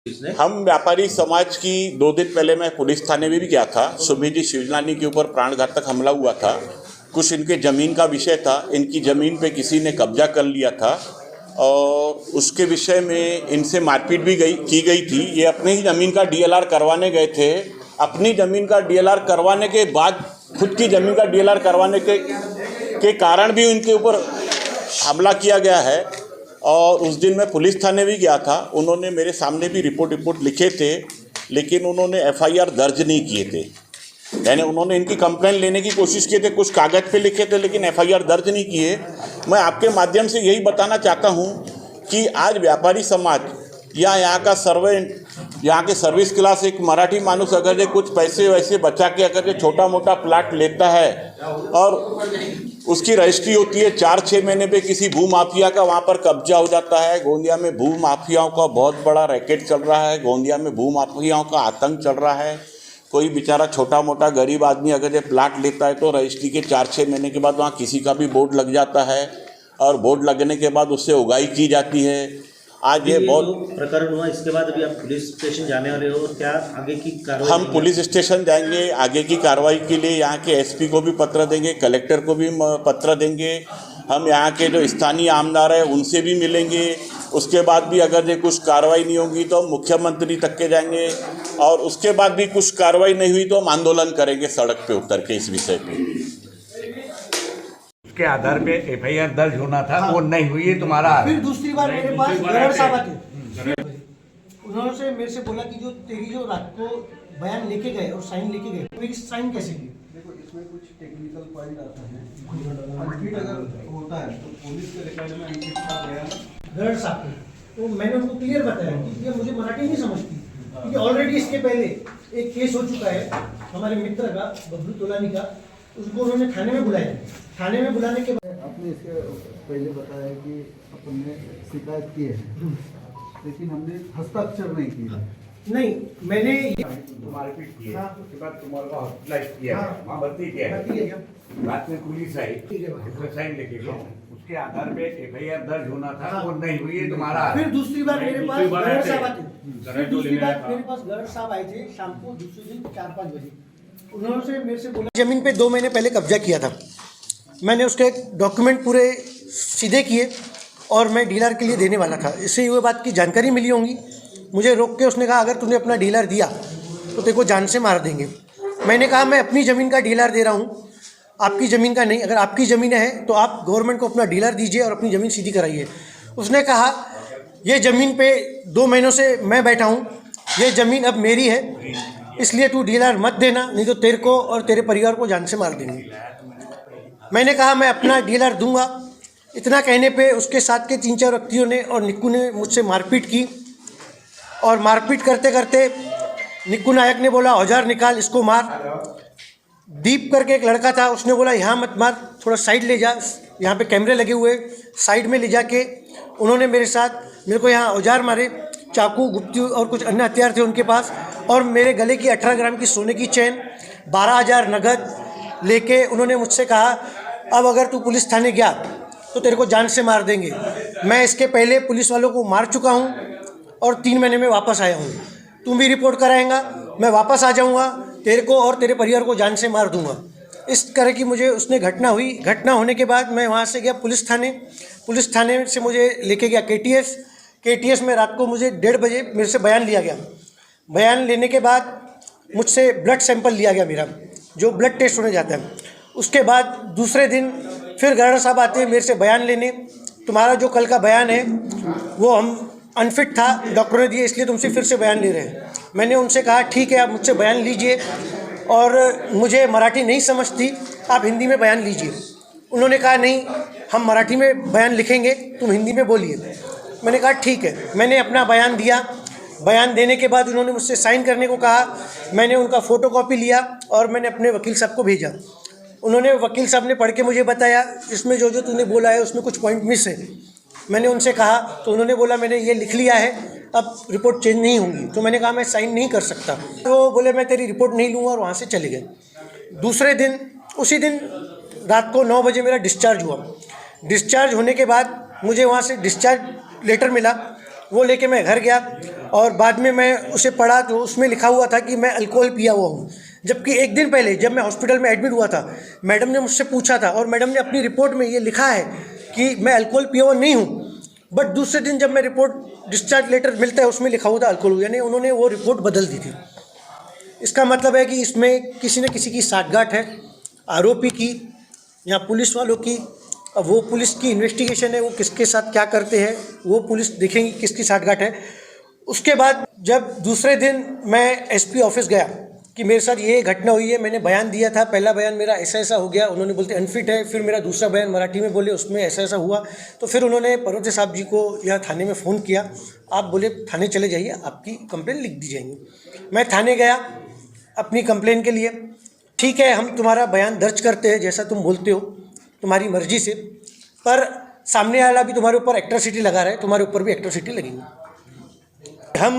हम व्यापारी समाज की 2 दिन पहले मैं पुलिस थाने में भी गया था। सुमित जी शिवलानी के ऊपर प्राणघातक हमला हुआ था। कुछ इनके ज़मीन का विषय था, इनकी ज़मीन पे किसी ने कब्जा कर लिया था और उसके विषय में इनसे मारपीट भी की गई थी। ये अपनी ही ज़मीन का डीएलआर करवाने गए थे। अपनी ज़मीन का डीएलआर करवाने के बाद खुद की ज़मीन का डीएलआर करवाने के कारण भी उनके ऊपर हमला किया गया है। और उस दिन मैं पुलिस थाने भी गया था। उन्होंने मेरे सामने भी रिपोर्ट लिखे थे, लेकिन उन्होंने एफआईआर दर्ज नहीं किए थे। यानी उन्होंने इनकी कंप्लेंट लेने की कोशिश किए थे, कुछ कागज़ पे लिखे थे, लेकिन एफआईआर दर्ज नहीं किए। मैं आपके माध्यम से यही बताना चाहता हूँ कि आज व्यापारी समाज या यहाँ के सर्विस क्लास एक मराठी मानुस अगर ये कुछ पैसे वैसे बचा के अगर ये छोटा मोटा प्लाट लेता है और उसकी रजिस्ट्री होती है 4-6 महीने पे किसी भू माफिया का वहाँ पर कब्जा हो जाता है। गोंदिया में भू माफियाओं का बहुत बड़ा रैकेट चल रहा है। गोंदिया में भू माफियाओं का आतंक चल रहा है। कोई बेचारा छोटा मोटा गरीब आदमी अगर ये प्लाट लेता है तो रजिस्ट्री के 4-6 महीने के बाद वहाँ किसी का भी बोर्ड लग जाता है और बोर्ड लगने के बाद उससे उगाई की जाती है। आज ये बहुत प्रकरण हुआ, इसके बाद अभी आप पुलिस स्टेशन जाने वाले हो, क्या आगे की कार्रवाई? हम पुलिस स्टेशन जाएंगे। आगे की कार्रवाई के लिए यहाँ के एसपी को भी पत्र देंगे, कलेक्टर को भी पत्र देंगे। हम यहाँ के जो स्थानीय आमदार हैं उनसे भी मिलेंगे। उसके बाद भी अगर ये कुछ कार्रवाई नहीं होगी तो हम मुख्यमंत्री तक के जाएंगे और उसके बाद भी कुछ कार्रवाई नहीं हुई तो हम आंदोलन करेंगे सड़क पे उतर के इस विषय पे। के आधार पे एफआईआर दर्ज होना था, वो नहीं हुई है तुम्हारा। फिर दूसरी बार मेरे पास गरड़ साहब आते, उन्होंने मेरे से बोला कि जो तेरी जो रात को बयान लेके गए और साइन लेके गए, मेरी साइन कैसे की? देखो इसमें कुछ टेक्निकल पॉइंट आता है। अनफिट अगर होता है तो पुलिस के रिकॉर्ड में अनफिट का बयान गरड़ साहब को तो मैंने उनको क्लियर बताया कि ये मुझे मराठी नहीं समझती, क्योंकि ऑलरेडी इसके पहले एक केस हो चुका है हमारे मित्र का, बबलू तोलानी का। उसको उन्होंने थाने में बुलाया। थाने में बुलाने के बाद आपने इसके पहले बताया कि अपने शिकायत की है, लेकिन हमने हस्ताक्षर नहीं किया। नहीं, मैंने मारपीट की है, उसके बाद तुम्हारे को हॉस्पिटलाइज किया है, वहाँ भर्ती किया है। रात में पुलिस आई, इसमें साइन लेके गए, उसके आधार पे एफआईआर दर्ज होना था, वो नहीं हुई है तुम्हारा। फिर दूसरी बार मेरे पास गरड़ साहब आते। फिर दूसरी बार मेरे पास गरड़ साहब आए थे शाम को, दूसरे दिन 4-5 बजे। उन्होंने मेरे से बोला जमीन पे 2 महीने पहले कब्जा किया था। मैंने उसके डॉक्यूमेंट पूरे सीधे किए और मैं डीलर के लिए देने वाला था। इससे ये बात की जानकारी मिली होंगी। मुझे रोक के उसने कहा अगर तूने अपना डीलर दिया तो तेरे को जान से मार देंगे। मैंने कहा मैं अपनी ज़मीन का डीलर दे रहा हूँ, आपकी ज़मीन का नहीं। अगर आपकी ज़मीन है तो आप गवर्नमेंट को अपना डीलर दीजिए और अपनी ज़मीन सीधी कराइए। उसने कहा ये ज़मीन पे 2 महीनों से मैं बैठा हूँ, ये ज़मीन अब मेरी है, इसलिए तू डीलर मत देना, नहीं तो तेरे को और तेरे परिवार को जान से मार देंगे। मैंने कहा मैं अपना डीलर दूंगा। इतना कहने पे उसके साथ के 3-4 व्यक्तियों ने और निक्कू ने मुझसे मारपीट की और मारपीट करते करते निक्कू नायक ने बोला औजार निकाल, इसको मार। दीप करके एक लड़का था, उसने बोला यहाँ मत मार, थोड़ा साइड ले जा, यहाँ पे कैमरे लगे हुए, साइड में ले जाके उन्होंने मेरे को यहाँ औजार मारे, चाकू, गुप्ती और कुछ अन्य हथियार थे उनके पास। और मेरे गले की 18 ग्राम की सोने की चेन, 12,000 नगद लेके उन्होंने मुझसे कहा अब अगर तू पुलिस थाने गया तो तेरे को जान से मार देंगे। मैं इसके पहले पुलिस वालों को मार चुका हूँ और 3 महीने में वापस आया हूँ। तुम भी रिपोर्ट कराएंगा, मैं वापस आ जाऊँगा, तेरे को और तेरे परिवार को जान से मार दूँगा। इस तरह की मुझे उसने घटना हुई। घटना होने के बाद मैं वहाँ से गया पुलिस थाने। पुलिस थाने से मुझे लेके गया केटीएस में। रात को मुझे 1:30 बजे मेरे से बयान लिया गया। बयान लेने के बाद मुझसे ब्लड सैंपल लिया गया मेरा, जो ब्लड टेस्ट होने जाता है। उसके बाद दूसरे दिन फिर गरड़ साहब आते हैं मेरे से बयान लेने। तुम्हारा जो कल का बयान है वो हम अनफिट था, डॉक्टर ने दिए, इसलिए तुमसे फिर से बयान ले रहे हैं। मैंने उनसे कहा ठीक है आप मुझसे बयान लीजिए और मुझे मराठी नहीं समझती, आप हिंदी में बयान लीजिए। उन्होंने कहा नहीं, हम मराठी में बयान लिखेंगे, तुम हिंदी में बोलिए। मैंने कहा ठीक है। मैंने अपना बयान दिया। बयान देने के बाद उन्होंने मुझसे साइन करने को कहा। मैंने उनका फ़ोटोकॉपी लिया और मैंने अपने वकील साहब को भेजा। उन्होंने, वकील साहब ने पढ़ के मुझे बताया इसमें जो जो तूने बोला है उसमें कुछ पॉइंट मिस है। मैंने उनसे कहा तो उन्होंने बोला मैंने ये लिख लिया है, अब रिपोर्ट चेंज नहीं होगी। तो मैंने कहा मैं साइन नहीं कर सकता। तो बोले मैं तेरी रिपोर्ट नहीं लूँगा और वहाँ से चले गए। दूसरे दिन, उसी दिन रात को 9 बजे मेरा डिस्चार्ज हुआ। डिस्चार्ज होने के बाद मुझे वहाँ से डिस्चार्ज लेटर मिला वो लेके मैं घर गया और बाद में मैं उसे पढ़ा तो उसमें लिखा हुआ था कि मैं अल्कोहल पिया हुआ हूँ। जबकि एक दिन पहले जब मैं हॉस्पिटल में एडमिट हुआ था, मैडम ने मुझसे पूछा था और मैडम ने अपनी रिपोर्ट में ये लिखा है कि मैं अल्कोहल पिया हुआ नहीं हूँ। बट दूसरे दिन जब मैं रिपोर्ट डिस्चार्ज लेटर मिलता है उसमें लिखा हुआ था अल्कोहल, यानी उन्होंने वो रिपोर्ट बदल दी थी। इसका मतलब है कि इसमें किसी न किसी की साठगांठ है, आरोपी की या पुलिस वालों की। अब वो पुलिस की इन्वेस्टिगेशन है, वो किसके साथ क्या करते हैं वो पुलिस देखेंगी किसकी साठगांठ है। उसके बाद जब दूसरे दिन मैं एसपी ऑफिस गया कि मेरे साथ ये घटना हुई है, मैंने बयान दिया था, पहला बयान मेरा ऐसा ऐसा हो गया, उन्होंने बोलते अनफिट है। फिर मेरा दूसरा बयान मराठी में बोले, उसमें ऐसा ऐसा हुआ। तो फिर उन्होंने पर्वते साहब जी को यहाँ थाने में फ़ोन किया, आप बोले थाने चले जाइए, आपकी कंप्लेन लिख दी जाएंगी। मैं थाने गया अपनी कंप्लेन के लिए। ठीक है, हम तुम्हारा बयान दर्ज करते हैं जैसा तुम बोलते हो, तुम्हारी मर्जी से, पर सामने वाला भी तुम्हारे ऊपर एट्रोसिटी लगा रहा है, तुम्हारे ऊपर भी एट्रोसिटी लगेगी। हम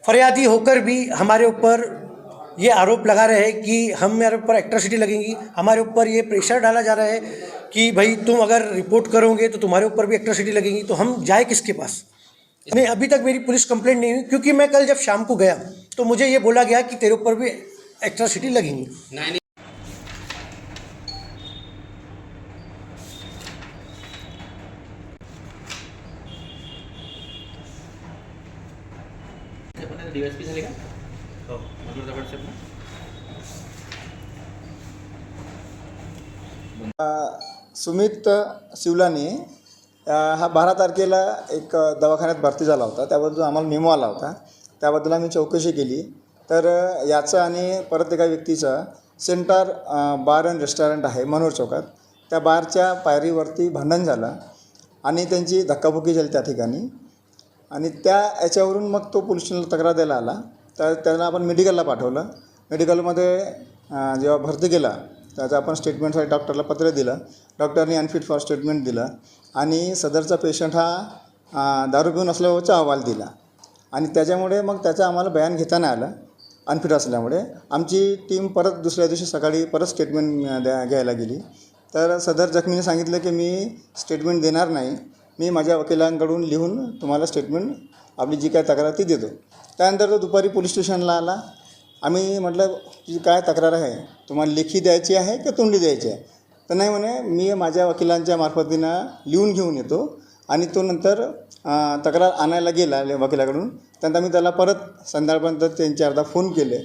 फरियादी होकर भी हमारे ऊपर ये आरोप लगा रहे हैं कि हमारे ऊपर एट्रोसिटी लगेंगी, हमारे ऊपर ये प्रेशर डाला जा रहा है कि भाई तुम अगर रिपोर्ट करोगे तो तुम्हारे ऊपर भी एट्रोसिटी लगेंगी। तो हम जाए किसके पास? नहीं, अभी तक मेरी पुलिस कंप्लेंट नहीं हुई, क्योंकि मैं कल जब शाम को गया तो मुझे ये बोला गया कि तेरे ऊपर भी एट्रोसिटी लगेंगी। डीएसपी झाले का हो मनोहर दगड साहेब ना सुमित शिवलानी हा 12 तारखेला एक दवाखान्यात भरती झाला होता, त्याबद्दल आम्हाला मेमो आला होता, त्याबद्दल आम्ही चौकशी केली। तर याचं आणि परत एका व्यक्तीचा सेंटर बार अँड रेस्टॉरंट आहे मनोहर चौकात, त्या बारच्या पायरीवरती भांडण झालं आणि त्यांची धक्काबुक्की झाली त्या ठिकाणी। आणि त्या याच्यावरून मग तो पोलीस स्टेशनला तक्रार द्यायला आला, तर त्यांना आपण मेडिकलला पाठवलं। मेडिकलमध्ये जेव्हा भरती केला त्याचं आपण स्टेटमेंटसाठी डॉक्टरला पत्र दिलं, डॉक्टरने अनफिट फॉर स्टेटमेंट दिलं आणि सदरचा पेशंट हा दारू पिऊन असल्याचा अहवाल दिला आणि त्याच्यामुळे मग त्याचं आम्हाला बयान घेता नाही आलं अनफिट असल्यामुळे। आमची टीम परत दुसऱ्या दिवशी सकाळी परत स्टेटमेंट घ्यायला गेली, तर सदर जखमीने सांगितलं की मी स्टेटमेंट देणार नाही, मी माझ्या वकिलांकडून लिहून तुम्हाला स्टेटमेंट आपली जी काय तक्रार ती देतो। त्यानंतर तो दुपारी पोलीस स्टेशनला आला। आम्ही म्हटलं की काय तक्रार आहे, तुम्हाला लेखी द्यायची आहे की तोंडी द्यायची आहे? तर नाही म्हणे, मी माझ्या वकिलांच्या मार्फतीनं लिहून घेऊन येतो आणि तो नंतर तक्रार आणायला गेला वकिलाकडून। त्यानंतर आम्ही त्याला परत संध्याकाळपर्यंत 3-4दा फोन केले,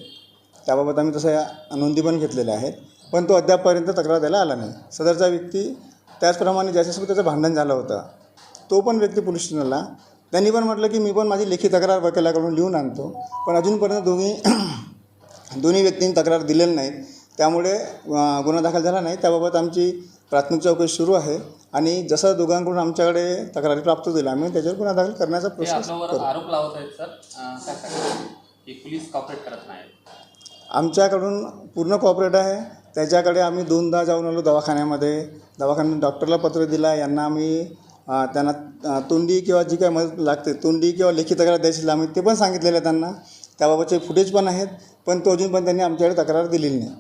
त्याबाबत आम्ही तसं नोंदी पण घेतलेल्या आहेत, पण तो अद्यापपर्यंत तक्रार द्यायला आला नाही। सदरचा व्यक्ती त्याचप्रमाणे ज्याच्यासोबत त्याचं भांडण झालं होतं तो पण व्यक्ती पोलीस स्टेशनला, त्यांनी पण म्हटलं की मी पण माझी लेखी तक्रार वकिलाकडून लिहून आणतो, पण अजूनपर्यंत दोन्ही व्यक्तींनी तक्रार दिलेली नाहीत, त्यामुळे गुन्हा दाखल झाला नाही। त्याबाबत आमची प्राथमिक चौकशी सुरू आहे आणि जसं दोघांकडून आमच्याकडे तक्रारी प्राप्त होईल आम्ही त्याच्यावर गुन्हा दाखल करण्याचा प्रोसेस करू। आरोप लावत आहेत सर, काय सांगतात की पोलीस कॉपरेट करत नाही? आमच्याकडून पूर्ण कॉपरेट आहे। त्याच्याकडे आम्ही 2दा जाऊन आलो दवाखान्यामध्ये, दवाखान्यात डॉक्टरला पत्र दिला, यांना आम्ही त्यांना तोंडी किंवा जी काय मदत लागते तोंडी किंवा लेखी तक्रार द्यायची आम्ही ते पण सांगितलेलं आहे त्यांना, त्याबाबतचे फुटेज पण आहेत, पण तो अजून पण त्यांनी आमच्याकडे तक्रार दिलेली नाही।